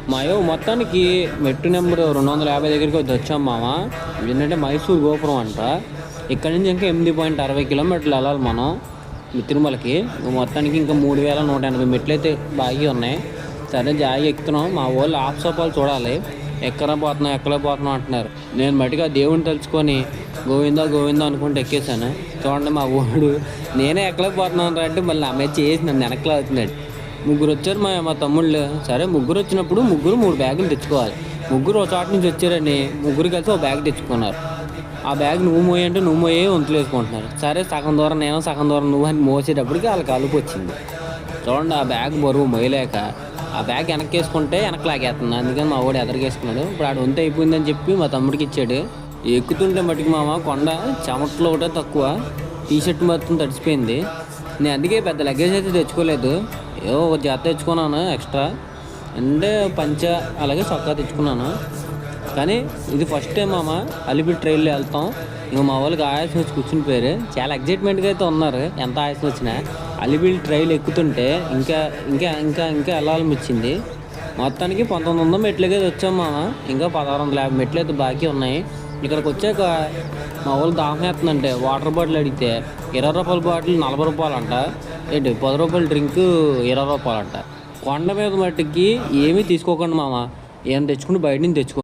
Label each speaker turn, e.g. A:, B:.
A: మాయో మొత్తానికి మెట్టు నెంబర్ 250 దగ్గరికి వచ్చాం మామ. ఏంటంటే మైసూర్ గోపురం అంట. ఇక్కడ నుంచి ఇంకా 8.60 కిలోమీటర్లు వెళ్ళాలి మనం తిరుమలకి. మొత్తానికి ఇంకా 3180 మెట్లు అయితే బాగా ఉన్నాయి. సరే జాయి ఎక్కుతున్నాం. మా వాళ్ళు ఆప్సోపాలు చూడాలి, ఎక్కలేకపోతున్నాం అంటున్నారు. నేను మట్టిగా దేవుని తలుచుకొని గోవిందా గోవిందా అనుకుంటూ ఎక్కేసాను. చూడండి మా ఊడు నేనే ఎక్కలేకపోతున్నాను అంటే మళ్ళీ నా మీద చేసి నన్ను వెనక్కి అవుతున్నాడు. ముగ్గురు వచ్చారు మా తమ్ముళ్ళు. సరే ముగ్గురు వచ్చినప్పుడు 3 బ్యాగులు తెచ్చుకోవాలి. ముగ్గురు ఒక చోట నుంచి వచ్చారని ముగ్గురు కలిసి ఒక బ్యాగ్ తెచ్చుకున్నారు. ఆ బ్యాగ్ నువ్వు మోయి అంటే నువ్వు మోయే వంతులు వేసుకుంటున్నారు. సరే సగం దూరం నేను సగం దూరం నువ్వు అని మోసేటప్పటికి వాళ్ళకి అలుపు వచ్చింది. చూడండి ఆ బ్యాగ్ బరువు మోయలేక ఆ బ్యాగ్ వెనక్కి వేసుకుంటే వెనక్కి లాగేస్తుంది. అందుకని మా వాడు ఎదరికేసుకున్నాడు. ఇప్పుడు ఆడు వంతు అయిపోయిందని చెప్పి మా తమ్ముడికి ఇచ్చాడు. ఎక్కుతుంటే మటుకు మామ కొండ చెమట్లో ఒకటే తక్కువ, టీషర్ట్ మొత్తం తడిసిపోయింది. నేను అందుకే పెద్ద లగేజ్ అయితే తెచ్చుకోలేదు. ఏవో ఒక జాత తెచ్చుకున్నాను ఎక్స్ట్రా, అంటే పంచ అలాగే చొక్కా తెచ్చుకున్నాను. కానీ ఇది ఫస్ట్ టైం మామ అలిపిరి ట్రైన్లో వెళ్తాం. ఇంకా మా వాళ్ళకి ఆయాసం వచ్చి కూర్చుని పోయారు. చాలా ఎగ్జైట్మెంట్గా అయితే ఉన్నారు. ఎంత ఆయాసం వచ్చినా అలిపిరి ట్రైన్ ఎక్కుతుంటే ఇంకా ఇంకా ఇంకా ఇంకా వెళ్ళాలనిపించింది. మొత్తానికి 1900 మెట్లకి అయితే వచ్చాం మామ. ఇంకా 1650 మెట్లు అయితే బాకీ ఉన్నాయి. ఇక్కడికి వచ్చాక మా వాళ్ళు దాహం వేస్తుందంటే వాటర్ బాటిల్ అడిగితే 20 రూపాయల బాటిల్ 40 రూపాయలు అంట. ఏంటి 10 రూపాయల డ్రింక్ 20 రూపాయలు అంట. కొండ మీద మట్టికి ఏమీ తీసుకోకండి మామ. ఏం తెచ్చుకుంటే బయట నుంచి తెచ్చుకో.